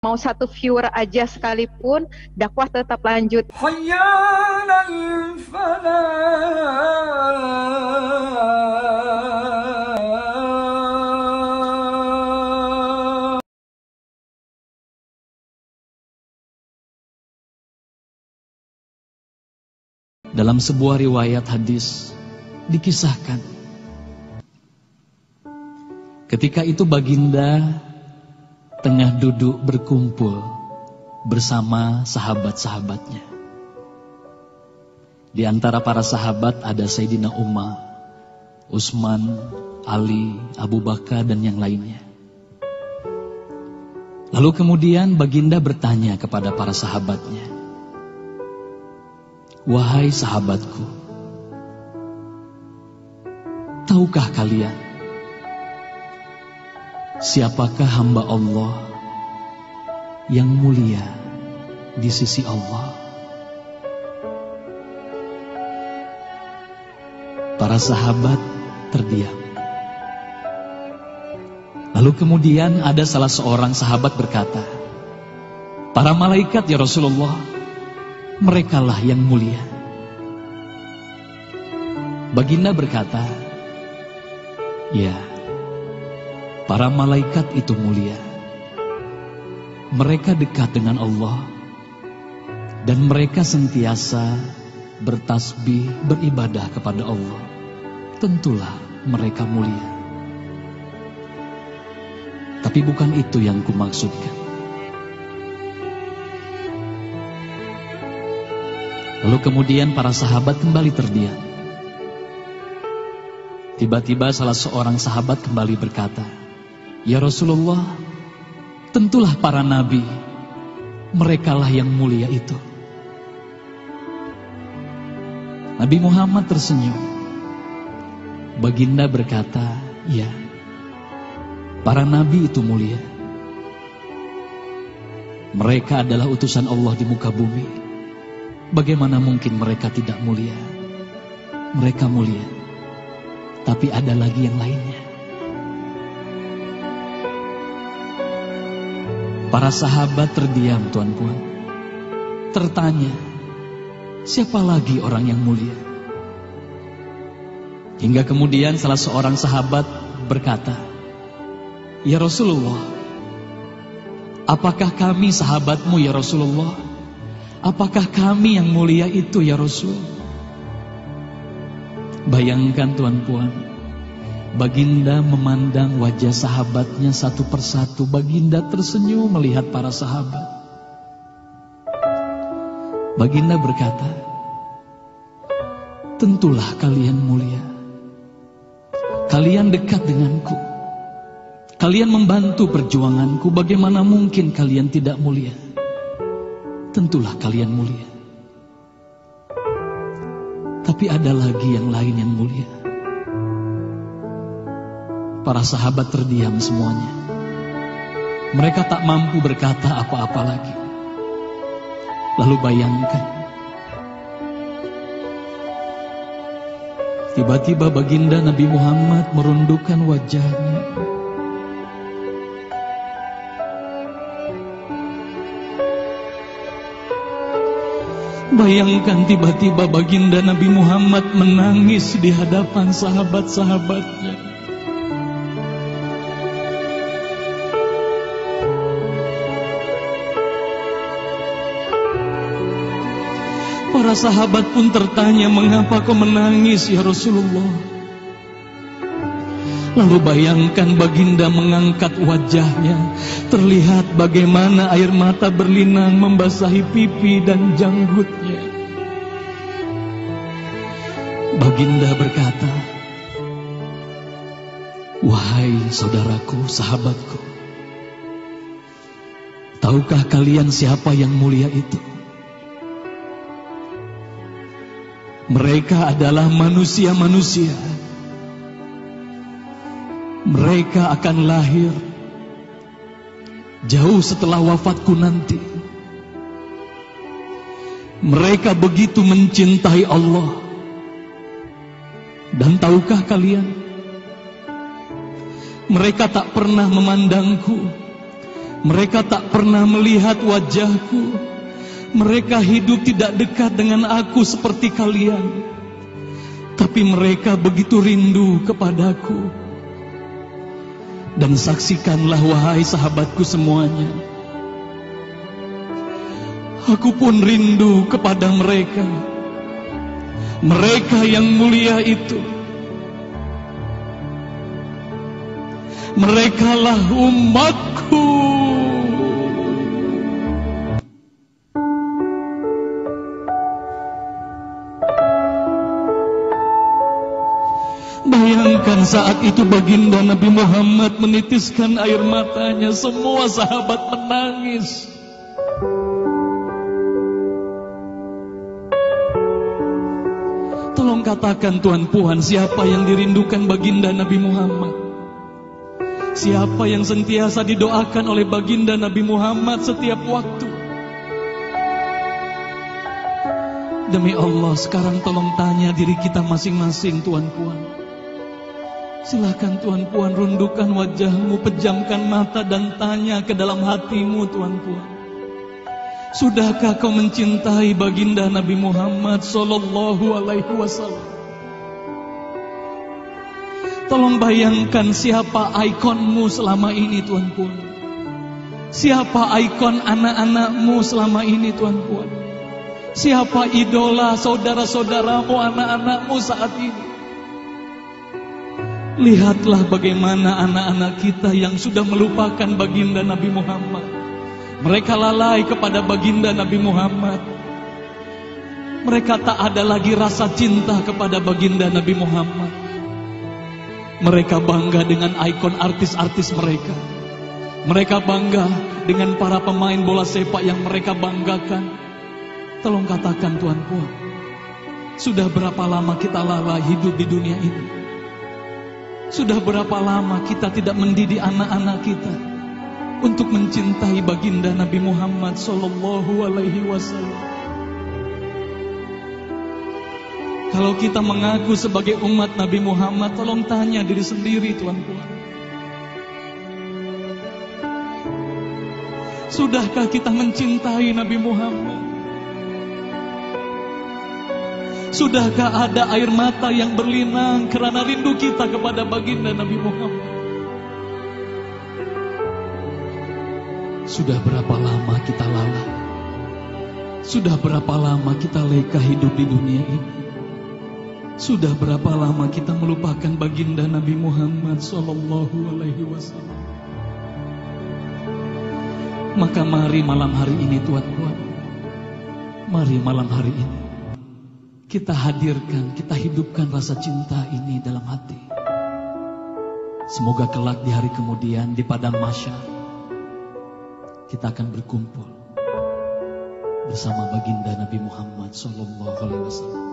mau satu viewer aja sekalipun, dakwah tetap lanjut. Dalam sebuah riwayat hadis dikisahkan, ketika itu baginda tengah duduk berkumpul bersama sahabat-sahabatnya. Di antara para sahabat ada Sayyidina Umar, Utsman, Ali, Abu Bakar dan yang lainnya. Lalu kemudian baginda bertanya kepada para sahabatnya, "Wahai sahabatku, tahukah kalian siapakah hamba Allah yang mulia di sisi Allah?" Para sahabat terdiam. Lalu kemudian ada salah seorang sahabat berkata, "Para malaikat ya Rasulullah, merekalah yang mulia." Baginda berkata, "Ya, para malaikat itu mulia. Mereka dekat dengan Allah dan mereka sentiasa bertasbih, beribadah kepada Allah. Tentulah mereka mulia. Tapi bukan itu yang kumaksudkan." Lalu kemudian para sahabat kembali terdiam. Tiba-tiba salah seorang sahabat kembali berkata, "Ya Rasulullah, tentulah para nabi, merekalah yang mulia itu." Nabi Muhammad tersenyum. Baginda berkata, "Ya, para nabi itu mulia. Mereka adalah utusan Allah di muka bumi. Bagaimana mungkin mereka tidak mulia? Mereka mulia. Tapi ada lagi yang lainnya." Para sahabat terdiam, tuan-puan. Tertanya, siapa lagi orang yang mulia? Hingga kemudian salah seorang sahabat berkata, "Ya Rasulullah, apakah kami sahabatmu ya Rasulullah? Apakah kami yang mulia itu ya Rasul?" Bayangkan tuan-puan, baginda memandang wajah sahabatnya satu persatu. Baginda tersenyum melihat para sahabat. Baginda berkata, "Tentulah kalian mulia. Kalian dekat denganku. Kalian membantu perjuanganku. Bagaimana mungkin kalian tidak mulia? Tentulah kalian mulia. Tapi ada lagi yang lain yang mulia." Para sahabat terdiam semuanya. Mereka tak mampu berkata apa-apa lagi. Lalu bayangkan, tiba-tiba baginda Nabi Muhammad merundukkan wajahnya. Bayangkan tiba-tiba baginda Nabi Muhammad menangis di hadapan sahabat-sahabatnya. Para sahabat pun tertanya, "Mengapa kau menangis ya Rasulullah?" Lalu bayangkan baginda mengangkat wajahnya. Terlihat bagaimana air mata berlinang membasahi pipi dan janggutnya. Baginda berkata, "Wahai saudaraku, sahabatku, tahukah kalian siapa yang mulia itu? Mereka adalah manusia-manusia. Mereka akan lahir jauh setelah wafatku nanti. Mereka begitu mencintai Allah. Dan tahukah kalian, mereka tak pernah memandangku. Mereka tak pernah melihat wajahku. Mereka hidup tidak dekat dengan aku seperti kalian. Tapi mereka begitu rindu kepadaku. Dan saksikanlah wahai sahabatku semuanya, aku pun rindu kepada mereka. Mereka yang mulia itu. Merekalah umatku. Bayangkan saat itu baginda Nabi Muhammad menitiskan air matanya, semua sahabat menangis. Tolong katakan Tuan Puan, siapa yang dirindukan baginda Nabi Muhammad? Siapa yang sentiasa didoakan oleh baginda Nabi Muhammad setiap waktu? Demi Allah, sekarang tolong tanya diri kita masing-masing, Tuan Puan. Silakan Tuan Puan, rundukkan wajahmu, pejamkan mata dan tanya ke dalam hatimu, Tuan Puan. Sudahkah kau mencintai baginda Nabi Muhammad sallallahu alaihi wasallam? Tolong bayangkan siapa ikonmu selama ini, Tuan Puan. Siapa ikon anak-anakmu selama ini, Tuan Puan. Siapa idola saudara-saudaramu, anak-anakmu saat ini. Lihatlah bagaimana anak-anak kita yang sudah melupakan baginda Nabi Muhammad. Mereka lalai kepada baginda Nabi Muhammad. Mereka tak ada lagi rasa cinta kepada baginda Nabi Muhammad. Mereka bangga dengan ikon artis-artis mereka. Mereka bangga dengan para pemain bola sepak yang mereka banggakan. Tolong katakan Tuan Puan, sudah berapa lama kita lalai hidup di dunia ini? Sudah berapa lama kita tidak mendidik anak-anak kita untuk mencintai baginda Nabi Muhammad sallallahu alaihi wasallam? Kalau kita mengaku sebagai umat Nabi Muhammad, tolong tanya diri sendiri, Tuan Puan. Sudahkah kita mencintai Nabi Muhammad? Sudahkah ada air mata yang berlinang karena rindu kita kepada baginda Nabi Muhammad? Sudah berapa lama kita lalai? Sudah berapa lama kita leka hidup di dunia ini? Sudah berapa lama kita melupakan baginda Nabi Muhammad sallallahu alaihi wasallam? Maka mari malam hari ini, Tuan Puan, mari malam hari ini kita hadirkan, kita hidupkan rasa cinta ini dalam hati. Semoga kelak di hari kemudian di padang mahsyar kita akan berkumpul bersama baginda Nabi Muhammad sallallahu alaihi wasallam.